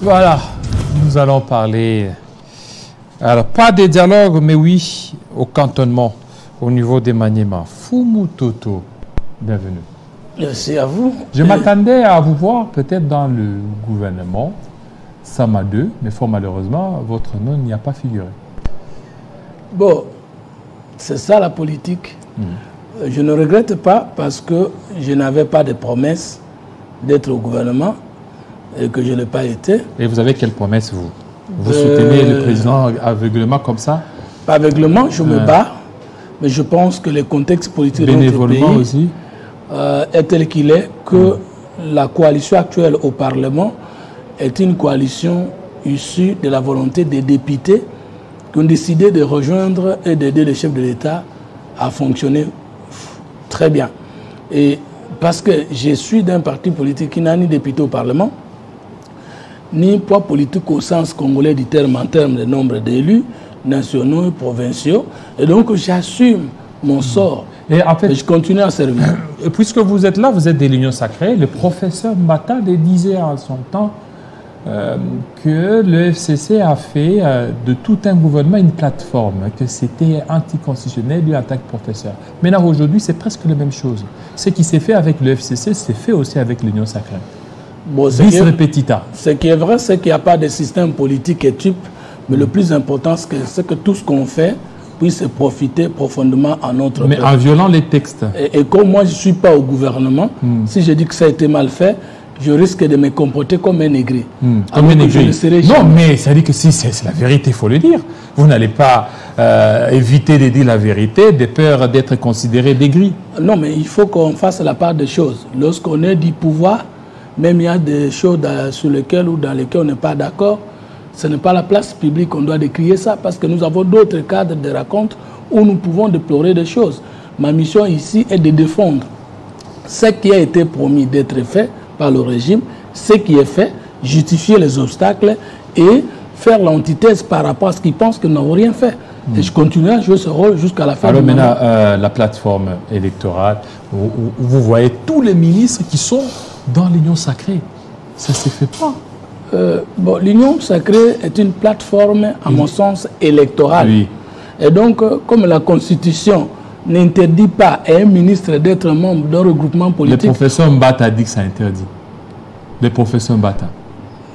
Voilà, nous allons parler, alors pas des dialogues, mais oui, au cantonnement, au niveau des Maniema. Fumu Toto, bienvenue. Merci à vous. Je m'attendais à vous voir peut-être dans le gouvernement, Sama 2, mais fort malheureusement, votre nom n'y a pas figuré. Bon, c'est ça la politique. Je ne regrette pas parce que je n'avais pas de promesse d'être au gouvernement et que je n'ai pas été. Et vous avez quelle promesse, vous? Vous soutenez le président aveuglément comme ça? Pas aveuglément, je me bats, mais je pense que le contexte politique de notre pays aussi est tel qu'il est, que la coalition actuelle au Parlement est une coalition issue de la volonté des députés qui ont décidé de rejoindre et d'aider le chef de l'État à fonctionner très bien. Et parce que je suis d'un parti politique qui n'a ni député au Parlement, ni poids politique au sens congolais du terme en termes de nombre d'élus nationaux et provinciaux. Et donc j'assume mon sort. Et en fait, je continue à servir. Puisque vous êtes là, vous êtes de l'Union sacrée. Le professeur Mbata disait en son temps que le FCC a fait de tout un gouvernement une plateforme, que c'était anticonstitutionnel, lui en tant que professeur. Maintenant, aujourd'hui, c'est presque la même chose. Ce qui s'est fait avec le FCC, c'est fait aussi avec l'Union sacrée. Bon, ce qui est vrai, c'est qu'il n'y a pas de système politique et type, mais le plus important, c'est que tout ce qu'on fait puisse profiter profondément à notre peuple. Mais en violant les textes. Et comme moi, je ne suis pas au gouvernement, si je dis que ça a été mal fait, je risque de me comporter comme un aigri. Comme un aigri. Non, mais ça dit que si c'est la vérité, il faut le dire. Vous n'allez pas éviter de dire la vérité, de peur d'être considéré d'aigri. Non, mais il faut qu'on fasse la part des choses. Lorsqu'on est du pouvoir, même il y a des choses sur lesquelles ou dans lesquelles on n'est pas d'accord, ce n'est pas la place publique qu'on doit décrier ça, parce que nous avons d'autres cadres de raconte où nous pouvons déplorer des choses. Ma mission ici est de défendre ce qui a été promis d'être fait par le régime, ce qui est fait, justifier les obstacles et faire l'antithèse par rapport à ce qu'ils pensent qu'ils n'ont rien fait. Et je continue à jouer ce rôle jusqu'à la fin du mandat. Alors maintenant, la plateforme électorale, vous voyez tous les ministres qui sont dans l'Union sacrée. Ça ne se fait pas. Bon, l'Union sacrée est une plateforme, à mon sens, électorale. Oui. Et donc, comme la Constitution n'interdit pas à un ministre d'être membre d'un regroupement politique... Le professeur Mbata a dit que ça interdit. Le professeur Mbata.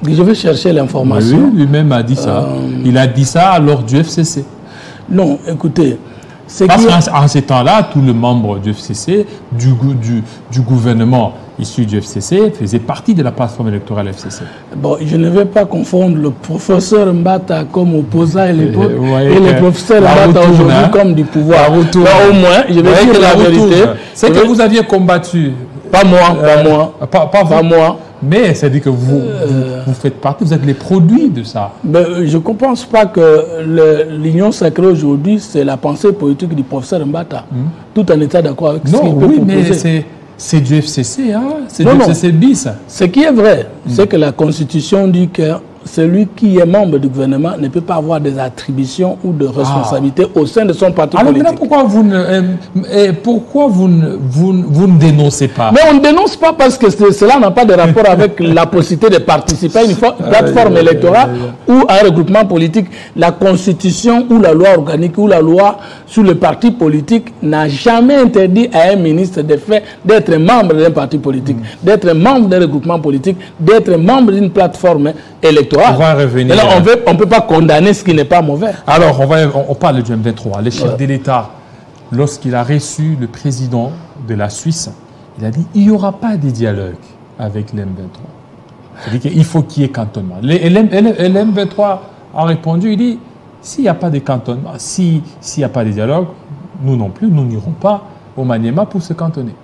Je vais chercher l'information. Oui, lui-même a dit ça. Il a dit ça lors du FCC. Non, écoutez... Parce qu'en ces temps-là, tous les membres du FCC, du gouvernement issu du FCC, faisaient partie de la plateforme électorale FCC. Bon, je ne vais pas confondre le professeur Mbata comme opposant et le professeur Mbata aujourd'hui comme du pouvoir. Là, au moins, je vais dire la vérité. C'est que vous aviez combattu. Pas moi, pas moi. Mais c'est-à-dire que vous faites partie, vous êtes les produits de ça. Mais je ne pense pas que l'Union sacrée aujourd'hui, c'est la pensée politique du professeur Mbata. Tout en état d'accord avec ce qu'il peut proposer. Mais c'est du FCC, hein? C'est du FCC bis. Ce qui est vrai, c'est que la Constitution dit que celui qui est membre du gouvernement ne peut pas avoir des attributions ou de responsabilités au sein de son parti politique. Alors pourquoi vous ne dénoncez pas? Mais on ne dénonce pas parce que cela n'a pas de rapport avec la possibilité de participer à une plateforme électorale ou à un regroupement politique. La Constitution ou la loi organique ou la loi sur le parti politique n'a jamais interdit à un ministre d'être membre d'un parti politique, d'être membre d'un regroupement politique, d'être membre d'une plateforme électorale. On va revenir. On ne peut pas condamner ce qui n'est pas mauvais. Alors, on parle du M23. Le chef de l'État, lorsqu'il a reçu le président de la Suisse, il a dit qu'il n'y aura pas de dialogue avec l'M23. C'est-à-dire qu'il faut qu'il y ait cantonnement. L'M23 a répondu, il dit, s'il n'y a pas de cantonnement, s'il n'y a pas de dialogue, nous non plus, nous n'irons pas au Maniema pour se cantonner.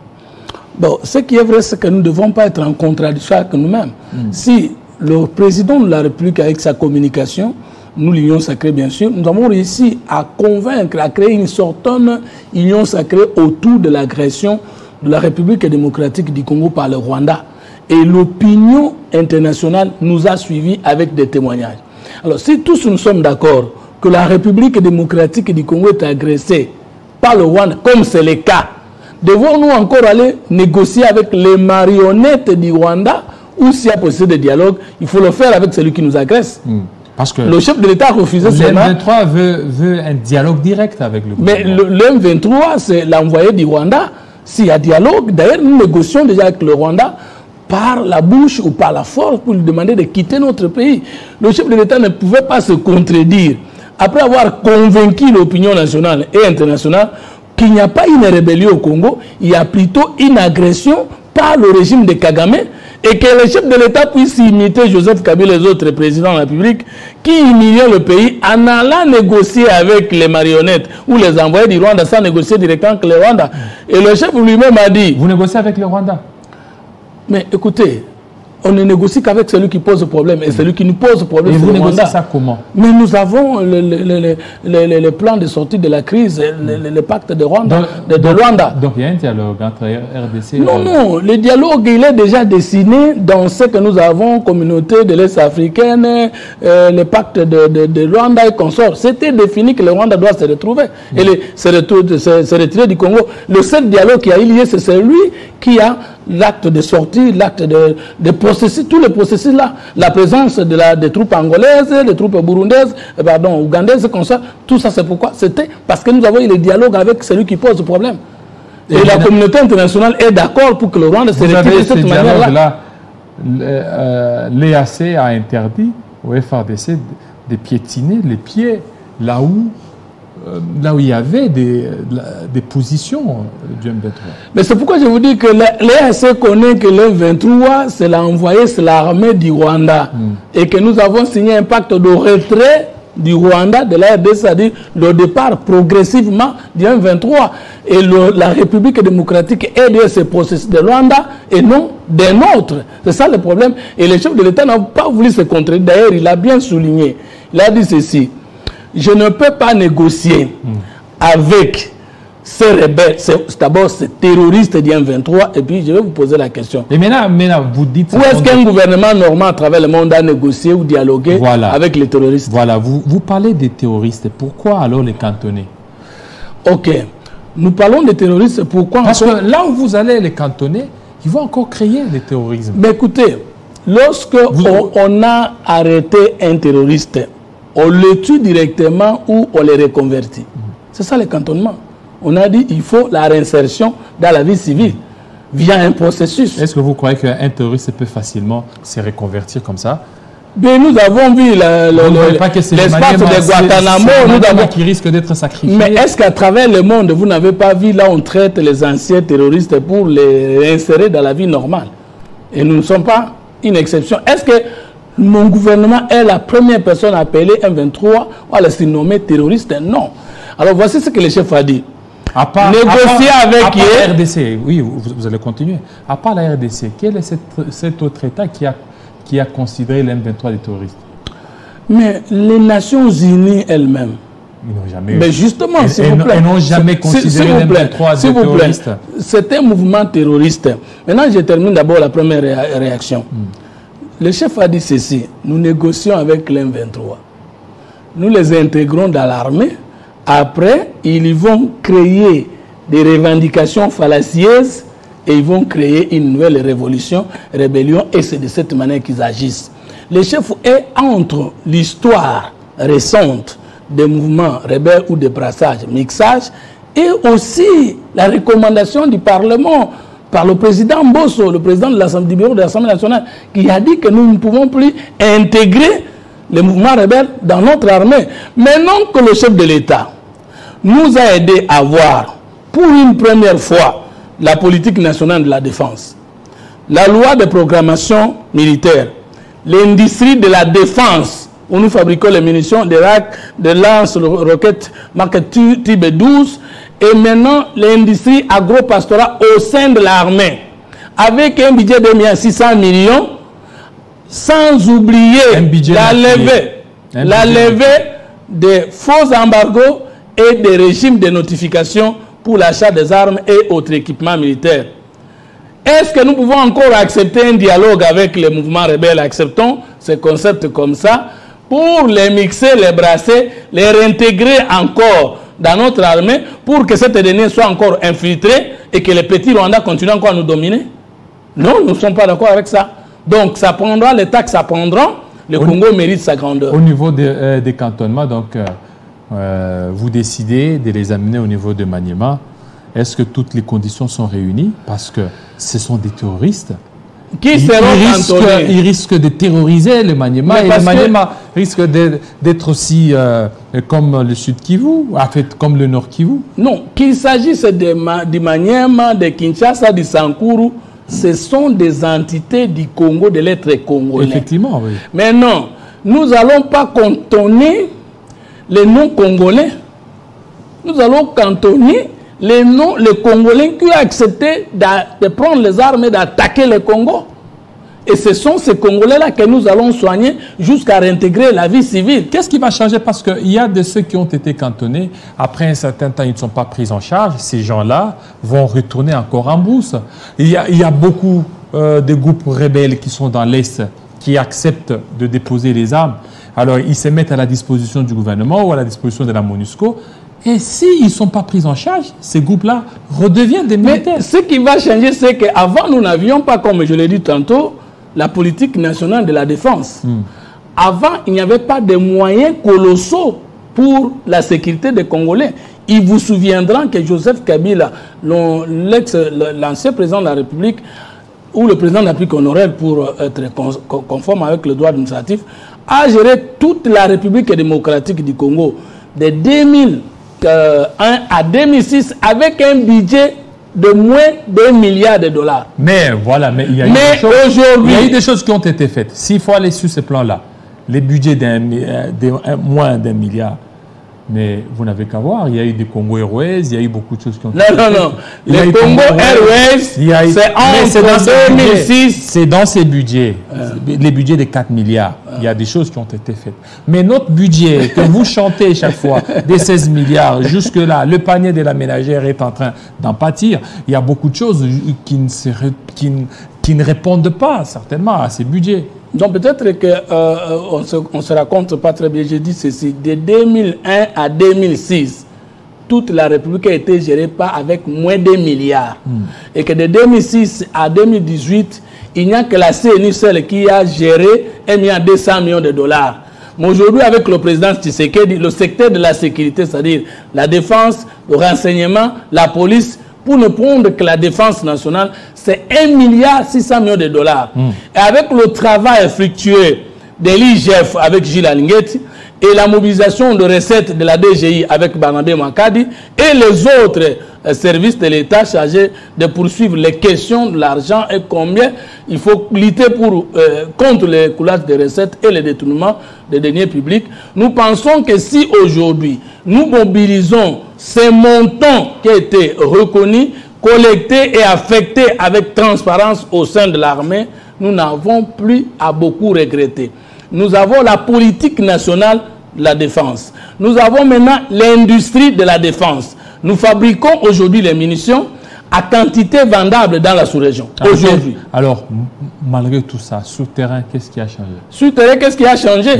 Bon, ce qui est vrai, c'est que nous ne devons pas être en contradiction avec nous-mêmes. Si le président de la République, avec sa communication, nous, l'Union sacrée, bien sûr, nous avons réussi à convaincre, à créer une certaine union sacrée autour de l'agression de la République démocratique du Congo par le Rwanda. Et l'opinion internationale nous a suivis avec des témoignages. Alors, si tous nous sommes d'accord que la République démocratique du Congo est agressée par le Rwanda, comme c'est le cas, devons-nous encore aller négocier avec les marionnettes du Rwanda ou s'il y a possibilité de dialogue, il faut le faire avec celui qui nous agresse. Parce que le chef de l'État a refusé cela. Le M23 veut un dialogue direct avec le gouvernement. Mais le M23, c'est l'envoyé du Rwanda. S'il y a dialogue, d'ailleurs, nous négocions déjà avec le Rwanda par la bouche ou par la force pour lui demander de quitter notre pays. Le chef de l'État ne pouvait pas se contredire. Après avoir convaincu l'opinion nationale et internationale qu'il n'y a pas une rébellion au Congo, il y a plutôt une agression par le régime de Kagame, et que le chef de l'État puisse imiter Joseph Kabila et les autres présidents de la République qui humiliaient le pays en allant négocier avec les marionnettes ou les envoyés du Rwanda sans négocier directement avec le Rwanda. Et le chef lui-même a dit... Vous négociez avec le Rwanda? Mais écoutez, on ne négocie qu'avec celui qui pose le problème. Et celui qui nous pose le problème, c'est le Rwanda. Et vous négociez ça comment? Mais nous avons le plan de sortie de la crise, le pacte de Rwanda. Donc il y a un dialogue entre RDC et Non, non, le dialogue, il est déjà dessiné dans ce que nous avons, communauté de l'Est africaine, le pacte de Rwanda et consorts. C'était défini que le Rwanda doit se retrouver et se retirer du Congo. Le seul dialogue qui a eu lieu, c'est celui qui a l'acte de sortie, l'acte de processus, tous les processus là, la présence des troupes angolaises, des troupes burundaises, ougandaises, comme ça, tout ça c'est pourquoi? C'était parce que nous avons eu le dialogue avec celui qui pose le problème. Et la communauté internationale est d'accord pour que le Rwanda se retire de cette manière-là. L'EAC a interdit au FARDC de piétiner les pieds là où il y avait des positions du M23. Mais c'est pourquoi je vous dis que l'EAC connaît que le M23, c'est l'envoyé, c'est l'armée du Rwanda. Et que nous avons signé un pacte de retrait du Rwanda, de la RDC, c'est-à-dire le départ progressivement du M23. Et la République démocratique est de ce processus de Rwanda et non des nôtres. C'est ça le problème. Et le chef de l'État n'a pas voulu se contredire. D'ailleurs, il a bien souligné. Il a dit ceci. Je ne peux pas négocier avec ces rebelles, d'abord ces terroristes du M23, et puis je vais vous poser la question. Et maintenant vous dites... Où est-ce qu'un gouvernement normal à travers le monde a négocié ou dialogué avec les terroristes? Voilà, vous parlez des terroristes. Pourquoi alors les cantonner? Ok, nous parlons des terroristes, pourquoi? Parce que là où vous allez les cantonner, ils vont encore créer le terrorisme. Mais écoutez, lorsque on a arrêté un terroriste, on le tue directement ou on le reconvertit. C'est ça le cantonnement. On a dit qu'il faut la réinsertion dans la vie civile via un processus. Est-ce que vous croyez qu'un terroriste peut facilement se reconvertir comme ça? Mais nous avons vu l'espace de Guantanamo. Qui risque d'être sacrifié. Mais est-ce qu'à travers le monde, vous n'avez pas vu là on traite les anciens terroristes pour les réinsérer dans la vie normale? Et nous ne sommes pas une exception. Est-ce que mon gouvernement est la première personne à appeler M23 ou à le surnommer terroriste? Non. Alors voici ce que le chef a dit. Négocier avec la RDC, oui, vous allez continuer. À part la RDC, quel est cet autre État qui a considéré l'M23 des terroristes? Mais les Nations Unies elles-mêmes. Ils n'ont jamais... Mais justement, s'il vous plaît. Ils n'ont jamais considéré l'M23 des terroristes. C'est un mouvement terroriste. Maintenant, je termine d'abord la première réaction. Le chef a dit ceci, nous négocions avec l'M23. Nous les intégrons dans l'armée. Après, ils vont créer des revendications fallacieuses et ils vont créer une nouvelle rébellion et c'est de cette manière qu'ils agissent. Le chef est entre l'histoire récente des mouvements rebelles ou de brassage, mixage et aussi la recommandation du Parlement par le président Mbosso, le président du bureau de l'Assemblée nationale, qui a dit que nous ne pouvons plus intégrer les mouvements rebelles dans notre armée. Maintenant que le chef de l'État nous a aidé à voir, pour une première fois, la politique nationale de la défense, la loi de programmation militaire, l'industrie de la défense, où nous fabriquons les munitions, des racks, des lances, roquettes, marque Type 12, et maintenant l'industrie agro-pastorale au sein de l'armée, avec un budget de 600 millions, sans oublier la levée des faux embargos et des régimes de notification pour l'achat des armes et autres équipements militaires. Est-ce que nous pouvons encore accepter un dialogue avec les mouvements rebelles? Acceptons ces concepts comme ça pour les mixer, les brasser, les réintégrer encore dans notre armée pour que cette dernière soit encore infiltrée et que les petits Rwandais continuent encore à nous dominer? Non, nous ne sommes pas d'accord avec ça. Donc ça prendra, les taxes ça prendra, le Congo mérite sa grandeur. Au niveau des cantonnements, donc, vous décidez de les amener au niveau de Maniema. Est-ce que toutes les conditions sont réunies? Parce que ce sont des terroristes. Qui seront cantonnés? Ils risquent de terroriser le Maniema. Et le Maniema risque d'être aussi comme le Sud Kivu, en fait, comme le Nord Kivu. Non, qu'il s'agisse du Maniema, de Kinshasa, du Sankuru, ce sont des entités du Congo, de l'être congolais. Effectivement, oui. Mais non, nous n'allons pas cantonner les noms congolais. Nous allons cantonner les Congolais qui ont accepté de prendre les armes et d'attaquer le Congo. Et ce sont ces Congolais-là que nous allons soigner jusqu'à réintégrer la vie civile. Qu'est-ce qui va changer? Parce qu'il y a de ceux qui ont été cantonnés. Après un certain temps, ils ne sont pas pris en charge. Ces gens-là vont retourner encore en brousse. Il y a beaucoup de groupes rebelles qui sont dans l'Est qui acceptent de déposer les armes. Alors, ils se mettent à la disposition du gouvernement ou à la disposition de la MONUSCO. Et s'ils ne sont pas pris en charge, ces groupes-là redeviennent des militaires. Mais ce qui va changer, c'est qu'avant, nous n'avions pas, comme je l'ai dit tantôt, la politique nationale de la défense. Avant, il n'y avait pas de moyens colossaux pour la sécurité des Congolais. Il vous souviendra que Joseph Kabila, l'ancien président de la République, ou le président de la République honoraire pour être conforme avec le droit administratif, a géré toute la République démocratique du Congo de 2001 à 2006 avec un budget de moins d'1 milliard de dollars. Mais voilà, mais il y a eu des choses qui ont été faites. S'il faut aller sur ce plan-là, les budgets moins d'1 milliard, mais vous n'avez qu'à voir, il y a eu des Congo Airways, il y a eu beaucoup de choses qui ont été faites. Non. Les Congo Airways, c'est entre 2006. C'est dans ces budgets, les budgets de 4 milliards. Il y a des choses qui ont été faites. Mais notre budget, que vous chantez chaque fois, des 16 milliards, jusque-là, le panier de la ménagère est en train d'en pâtir. Il y a beaucoup de choses qui ne répondent pas, certainement, à ces budgets. Donc peut-être qu'on ne se raconte pas très bien. J'ai dit ceci, de 2001 à 2006, toute la République a été gérée avec moins d'1 milliard. Et que de 2006 à 2018, il n'y a que la CNU seule qui a géré 1,2 milliard de dollars. Mais aujourd'hui, avec le président Tshisekedi, le secteur de la sécurité, c'est-à-dire la défense, le renseignement, la police, pour ne prendre que la défense nationale, c'est 1,6 milliard de dollars. Et avec le travail fructueux de l'IGF avec Gilles Alinguetti et la mobilisation de recettes de la DGI avec Barnabé Makadi et les autres services de l'État chargés de poursuivre les questions de l'argent et combien il faut lutter contre les coulages de recettes et les détournements des deniers publics, nous pensons que si aujourd'hui nous mobilisons ces montants qui ont été reconnus, collectés et affectés avec transparence au sein de l'armée, nous n'avons plus à beaucoup regretter. Nous avons la politique nationale de la défense. Nous avons maintenant l'industrie de la défense. Nous fabriquons aujourd'hui les munitions à quantité vendable dans la sous-région. Aujourd'hui. Alors, malgré tout ça, sur le terrain, qu'est-ce qui a changé? Sur le terrain, qu'est-ce qui a changé?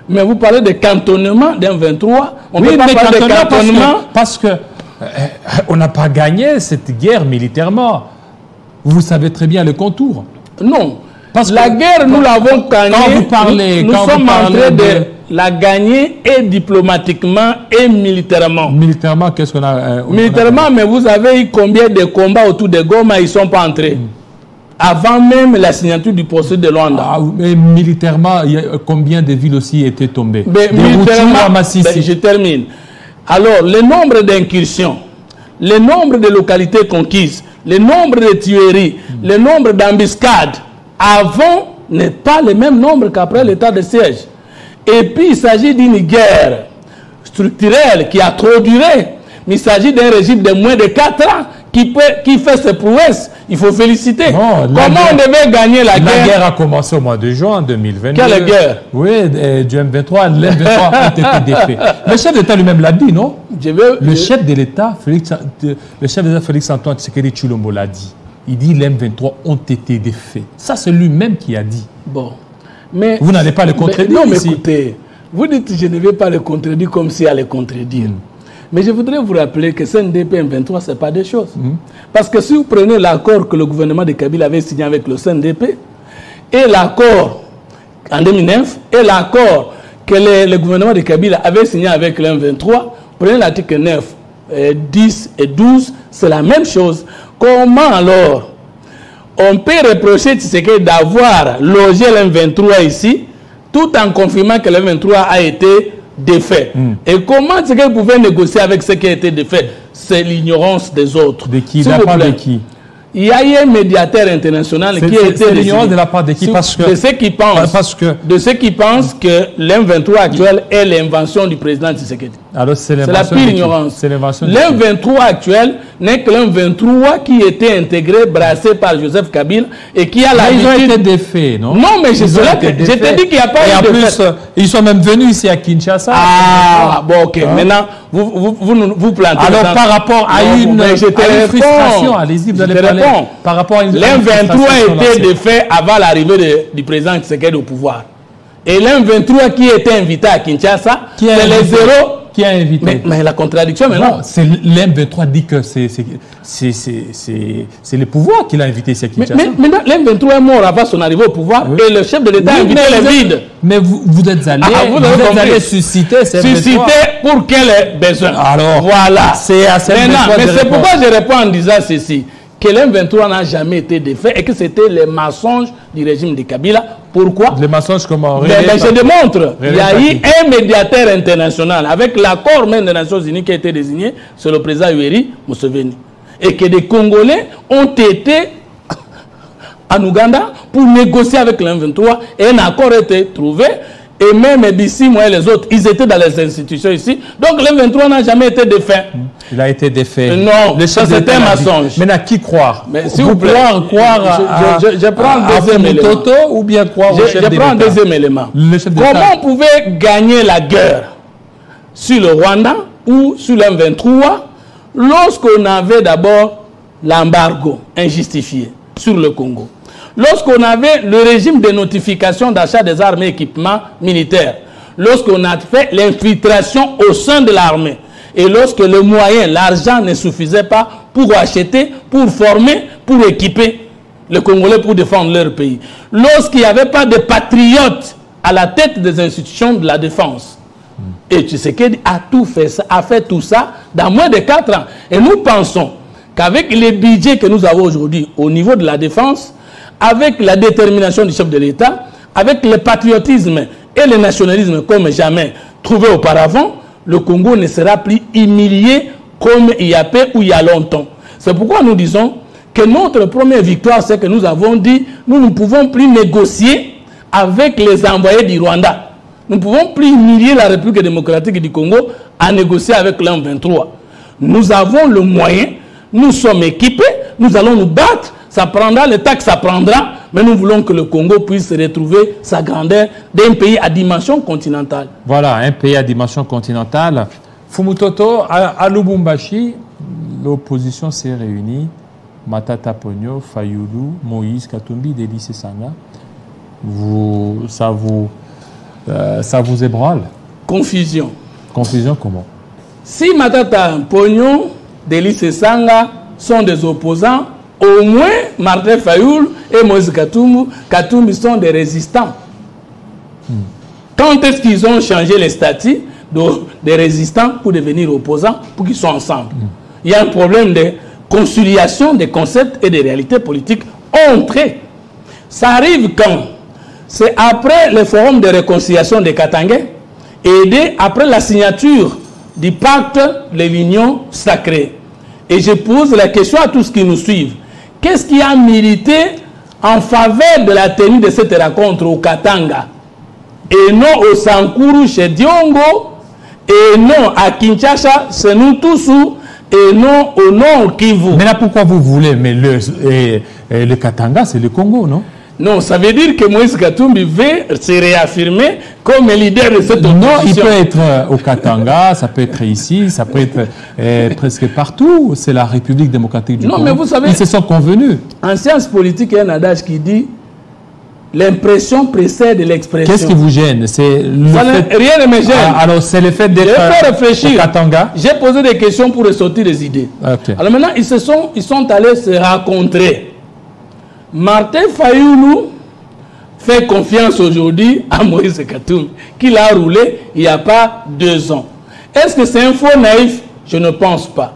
Mais vous parlez de cantonnement d'un 23. On ne peut pas parler de cantonnement parce que on n'a pas gagné cette guerre militairement. Vous savez très bien le contour. Non. Parce que la guerre, nous l'avons gagnée. Nous sommes en train de la gagner et diplomatiquement et militairement. Militairement, qu'est-ce qu'on a militairement, mais vous avez eu combien de combats autour de Goma, ils ne sont pas entrés. Avant même la signature du procès de Luanda. Mais militairement, combien de villes aussi étaient tombées? Militairement, je termine. Alors, le nombre d'incursions, le nombre de localités conquises, le nombre de tueries, le nombre d'embuscades, avant n'est pas le même nombre qu'après l'état de siège. Et puis, il s'agit d'une guerre structurelle qui a trop duré. Mais il s'agit d'un régime de moins de 4 ans qui fait ses prouesses. Il faut féliciter. Non, comment on devait gagner la guerre? La guerre a commencé au mois de juin 2022. Quelle guerre? Oui, du M23. L'M23 a été défait. Le chef d'État lui-même l'a dit, non? Le chef de l'État, Félix-Antoine Tshisekedi Tshilombo l'a dit. Il dit les M23 ont été défaits. Ça, c'est lui-même qui a dit. Bon. Mais, vous n'allez pas le contredire. Non, mais écoutez, vous dites je ne vais pas le contredire comme si à le contredire. Mais je voudrais vous rappeler que CNDP M23, ce n'est pas des choses. Parce que si vous prenez l'accord que le gouvernement de Kabila avait signé avec le CNDP, et l'accord en 2009 et l'accord que le gouvernement de Kabila avait signé avec le M23, prenez l'article 9, 10 et 12, c'est la même chose. Comment alors on peut reprocher Tshisekedi d'avoir logé le M23 ici, tout en confirmant que le M23 a été défait? Et comment Tshisekedi pouvait négocier avec ce qui a été défait? C'est l'ignorance des autres. De qui? De la part de qui? Il y a eu un médiateur international qui a été l'ignorance de la part de qui? Parce que, de ceux qui pensent que l'M23 actuel est l'invention du président Tshisekedi. Alors c'est la pire ignorance. L'M23 actuel n'est que l'M23 qui était intégré, brassé par Joseph Kabila et qui a l'habitude... Ils ont été défaits, non? Non, mais je t'ai dit qu'il n'y a pas eu de fait. Et en plus, ils sont même venus ici à Kinshasa. Ah, bon, ok. Maintenant, vous plantez. Alors par rapport à une frustration, allez-y, vous allez parler. Par rapport à une l'M23 était défait avant l'arrivée du président Tshisekedi au pouvoir. Et l'M23 qui était invité à Kinshasa, c'est les zéros. Qui a invité? Mais la contradiction maintenant. C'est l'M23 dit que c'est le pouvoir qui l'a invité ici à Kinshasa. Mais l'M23 est mort avant son arrivée au pouvoir, oui. Et le chef de l'État a invité les vides. Mais vous êtes allé susciter ces besoins. Susciter pour quel besoin? Alors, voilà. C'est assez maintenant. Mais c'est pourquoi je réponds en disant ceci. Que l'M23 n'a jamais été défait et que c'était les mensonges du régime de Kabila. Pourquoi? Les mensonges comment? Je démontre. Il y a eu un médiateur international avec l'accord même des Nations Unies qui a été désigné, c'est le président Yoweri Museveni. Et que des Congolais ont été en Ouganda pour négocier avec l'M23 et un accord a été trouvé. Et même d'ici, moi et les autres, ils étaient dans les institutions ici. Donc l'M23 n'a jamais été défait. Il a été défait. Non, c'était un mensonge. Mais à qui croire? Mais si vous croire je prends un deuxième élément. Ou bien croire au chef de l'État? Je prends un deuxième élément. Comment on pouvait gagner la guerre sur le Rwanda ou sur l'M23 lorsqu'on avait d'abord l'embargo injustifié sur le Congo? Lorsqu'on avait le régime de notification d'achat des armes et équipements militaires, lorsqu'on a fait l'infiltration au sein de l'armée, et lorsque le moyen, l'argent ne suffisait pas pour acheter, pour former, pour équiper les Congolais pour défendre leur pays, lorsqu'il n'y avait pas de patriotes à la tête des institutions de la défense, et Tshisekedi a fait tout ça dans moins de 4 ans. Et nous pensons qu'avec les budgets que nous avons aujourd'hui au niveau de la défense, avec la détermination du chef de l'État, avec le patriotisme et le nationalisme comme jamais trouvé auparavant, le Congo ne sera plus humilié comme il y a peu ou il y a longtemps. C'est pourquoi nous disons que notre première victoire, c'est que nous avons dit nous ne pouvons plus négocier avec les envoyés du Rwanda. Nous ne pouvons plus humilier la République démocratique du Congo à négocier avec l'M23. Nous avons le moyen, nous sommes équipés, nous allons nous battre. Ça prendra le temps que ça prendra, mais nous voulons que le Congo puisse retrouver sa grandeur d'un pays à dimension continentale. Voilà, un pays à dimension continentale. Fumutoto, à Lubumbashi, l'opposition s'est réunie. Matata Ponyo, Fayulu, Moïse Katumbi, Délice Sanga. Ça vous ébranle? Confusion. Confusion comment? Si Matata Ponyo, Délice Sanga sont des opposants, au moins, Martin Fayoul et Moïse Katumbi sont des résistants. Quand est-ce qu'ils ont changé les statuts des résistants pour devenir opposants, pour qu'ils soient ensemble? Il y a un problème de conciliation des concepts et des réalités politiques entre eux. Ça arrive quand? C'est après le forum de réconciliation de Katanga et après la signature du pacte de l'Union sacrée. Et je pose la question à tous qui nous suivent. Qu'est-ce qui a milité en faveur de la tenue de cette rencontre au Katanga et non au Sankuru chez Diongo et non à Kinshasa, c'est nous tous et non au Nord Kivu? Mais là, pourquoi vous voulez? Mais le Katanga, c'est le Congo, non? Non, ça veut dire que Moïse Katumbi veut se réaffirmer comme leader de cette opposition. Non, il peut être au Katanga, ça peut être ici, ça peut être presque partout. C'est la République démocratique du Congo. Mais vous savez, ils se sont convenus. En sciences politiques, il y a un adage qui dit l'impression précède l'expression. Qu'est-ce qui vous gêne? Rien ne me gêne. Alors, c'est le fait d'être au Katanga. J'ai posé des questions pour ressortir des idées. Okay. Alors maintenant, ils sont allés se rencontrer. Martin Fayoulou fait confiance aujourd'hui à Moïse Katumbi, qu'il a roulé il n'y a pas 2 ans. Est-ce que c'est un faux naïf? Je ne pense pas.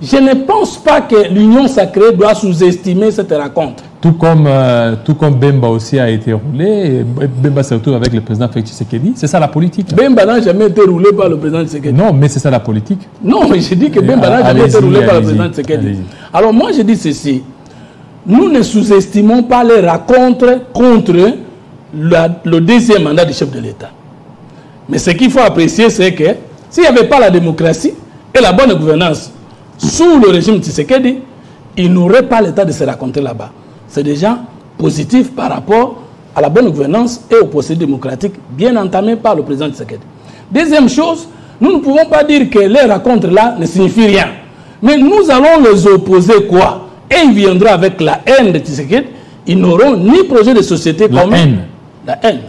Je ne pense pas que l'Union sacrée doit sous-estimer cette rencontre. Tout comme Bemba aussi a été roulé, Bemba se retrouve avec le président Félix Tshisekedi. C'est ça la politique. Bemba n'a jamais été roulé par le président Tshisekedi. Non, mais c'est ça la politique. Non, mais j'ai dit que Bemba n'a jamais été roulé par le président Tshisekedi. Alors moi, je dis ceci. Nous ne sous-estimons pas les rencontres contre le deuxième mandat du chef de l'État. Mais ce qu'il faut apprécier, c'est que s'il n'y avait pas la démocratie et la bonne gouvernance sous le régime Tshisekedi, il n'aurait pas l'état de se rencontrer là-bas. C'est déjà positif par rapport à la bonne gouvernance et au processus démocratique bien entamé par le président Tshisekedi. Deuxième chose, nous ne pouvons pas dire que les rencontres là ne signifient rien. Mais nous allons les opposer quoi? Et ils viendront avec la haine de Tshisekedi. Ils n'auront ni projet de société commune. La haine. La haine.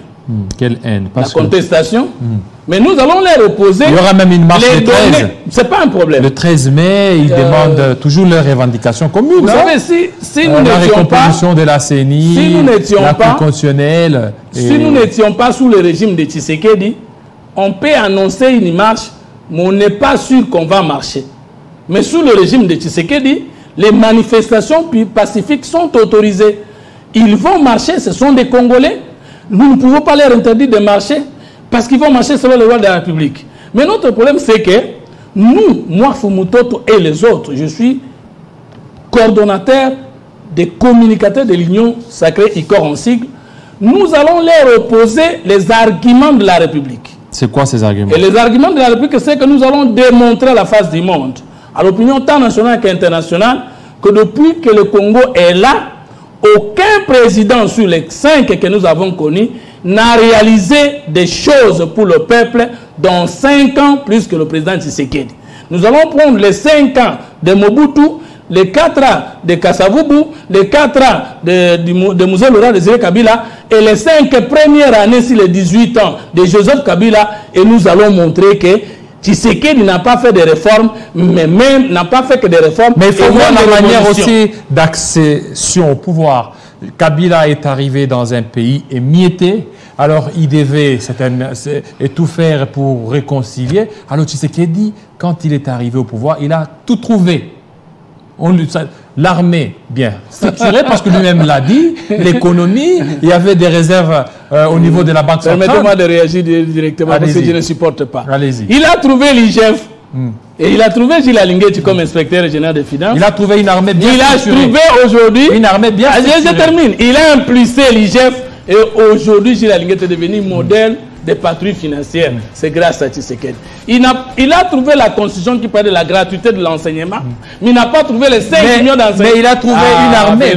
Quelle haine? La contestation. Mais nous allons les reposer. Il y aura même une marche le 13. C'est pas un problème. Le 13 mai, ils demandent toujours leurs revendications communes. Vous savez, si nous la n'étions pas... recomposition de la CENI, si nous n'étions la pas... constitutionnelle... Si nous n'étions pas sous le régime de Tshisekedi, on peut annoncer une marche, mais on n'est pas sûr qu'on va marcher. Mais sous le régime de Tshisekedi, les manifestations pacifiques sont autorisées. Ils vont marcher, ce sont des Congolais. Nous ne pouvons pas leur interdire de marcher parce qu'ils vont marcher selon les lois de la République. Mais notre problème, c'est que nous, moi, Fumutoto et les autres, je suis coordonnateur des communicateurs de l'Union sacrée ICOR en sigle, nous allons leur opposer les arguments de la République. C'est quoi ces arguments? Et les arguments de la République, c'est que nous allons démontrer à la face du monde, à l'opinion tant nationale qu'internationale, que depuis que le Congo est là, aucun président sur les 5 que nous avons connus n'a réalisé des choses pour le peuple dans 5 ans plus que le président Tshisekedi. Nous allons prendre les 5 ans de Mobutu, les 4 ans de Kasavubu, les 4 ans de Mzee Laurent Désiré Kabila et les 5 premières années sur les 18 ans de Joseph Kabila, et nous allons montrer que Tshisekedi n'a pas fait des réformes, mais même n'a pas fait que des réformes. Mais il faut voir la manière aussi d'accession au pouvoir. Kabila est arrivé dans un pays émietté, alors il devait tout faire pour réconcilier. Alors Tshisekedi, quand il est arrivé au pouvoir, il a tout trouvé. L'armée, bien structurée, parce que lui-même l'a dit, l'économie, il y avait des réserves au niveau de la Banque centrale. Permettez-moi de réagir directement parce que je ne supporte pas. Allez-y. Il a trouvé l'IGF et il a trouvé Gilles Alinguet comme inspecteur général des finances. Il a trouvé une armée bien structurée. Il a trouvé aujourd'hui... Une armée bien structurée. Je termine. Il a impulsé l'IGF et aujourd'hui Gilles Alinguet est devenu modèle des patrouilles financières. C'est grâce à Tshisekedi. Il a trouvé la constitution qui parle de la gratuité de l'enseignement, mais il n'a pas trouvé les 5 millions d'enseignants. Mais il a trouvé une armée.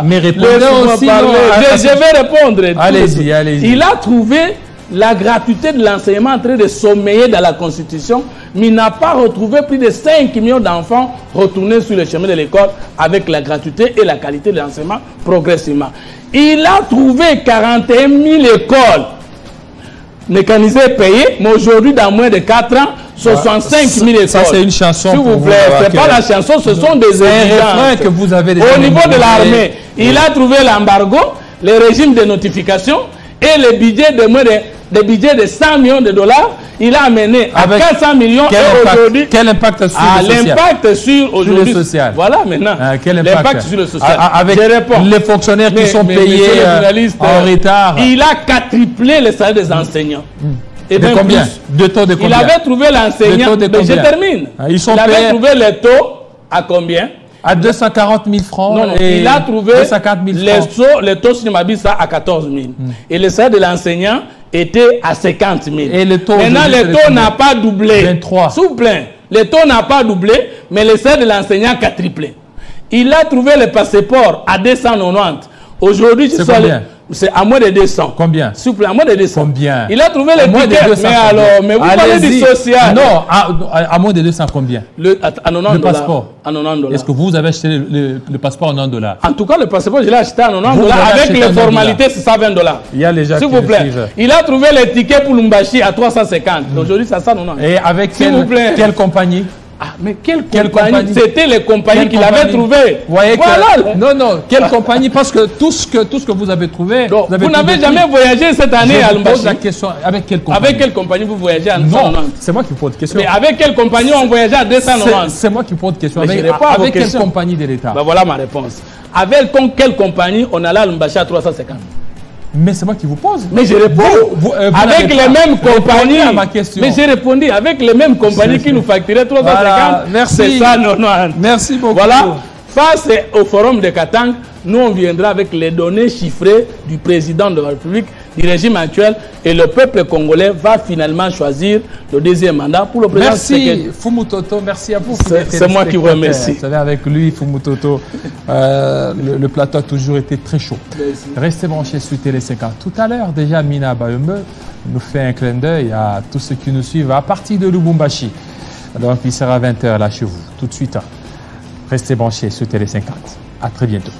Mais répondez aussi. Je vais répondre. Allez-y, allez-y. Il a trouvé la gratuité de l'enseignement en train de sommeiller dans la constitution, mais il n'a pas retrouvé plus de 5 millions d'enfants retournés sur le chemin de l'école avec la gratuité et la qualité de l'enseignement progressivement. Il a trouvé 41 000 écoles mécanisé payé, mais aujourd'hui, dans moins de 4 ans, 65 000 écoles. Ça, c'est une chanson. S'il vous plaît, ce n'est pas la chanson, ce sont des éléments que vous avez au niveau de l'armée. Il a trouvé l'embargo, le régime de notification et le budget de moins de budget de 100 millions de dollars. Il a amené à 400 millions et aujourd'hui... Quel impact sur le social? L'impact sur aujourd'hui... le social. Voilà maintenant. Quel impact sur le social? Avec les fonctionnaires qui sont payés en retard. Il a quadruplé le salaire des enseignants. Et de combien? De taux de combien? Il avait trouvé l'enseignant... Je termine. Il avait trouvé le taux à combien? À 240 000 francs. Non, il a trouvé les taux Sinimabisa à 14 000. Et le salaire de l'enseignant était à 50 000. Et le taux maintenant, le taux n'a pas doublé. 23. S'il vous plaît. Le taux n'a pas doublé, mais le salaire de l'enseignant a triplé. Il a trouvé le passeport à 290. Aujourd'hui, c'est à moins de 200. Combien? S'il vous plaît, à moins de 200. Combien? Il a trouvé le ticket. Mais vous parlez du social. Non, à moins de 200 combien? Le passeport. À 90 $. Est-ce que vous avez acheté le passeport en 90 $? En tout cas, le passeport, je l'ai acheté à 90 $. Avec les formalités, c'est 120 $. Il y a les gens s'il vous plaît. Il a trouvé les tickets pour Lumbashi à 350. Aujourd'hui, c'est à 190. Et avec quelle compagnie? mais quelle compagnie? C'était les compagnies qu'il avait trouvées. Vous voyez que, non, quelle compagnie? Parce que tout ce que vous avez trouvé... Donc, vous n'avez jamais voyagé cette année à Lumbashi? Je pose la question, avec quelle compagnie? Avec quelle compagnie vous voyagez à 290? Non, c'est moi qui pose la question. Mais avec quelle compagnie on voyageait à 290? C'est moi qui pose la question. Mais avec quelle compagnie de l'État? Ben voilà ma réponse. Avec quelle compagnie on allait à Lumbashi à 350? Mais c'est moi qui vous pose. Mais je réponds. Avec les mêmes compagnies. À ma question. Mais j'ai répondu avec les mêmes compagnies qui nous facturaient 350. Voilà, merci. C'est ça, non. Merci beaucoup. Voilà. Face au forum de Katang, nous on viendra avec les données chiffrées du président de la République, du régime actuel, et le peuple congolais va finalement choisir le deuxième mandat pour le président. Merci Fumu Toto, merci à vous. C'est moi qui vous remercie. Vous savez, avec lui, Fumu Toto, le plateau a toujours été très chaud. Merci. Restez branchés sur Télé 50. Tout à l'heure, déjà, Mina Bayombe nous fait un clin d'œil à tous ceux qui nous suivent à partir de Lubumbashi. Donc, il sera 20h là chez vous, tout de suite. Restez branchés sur Télé 50. À très bientôt.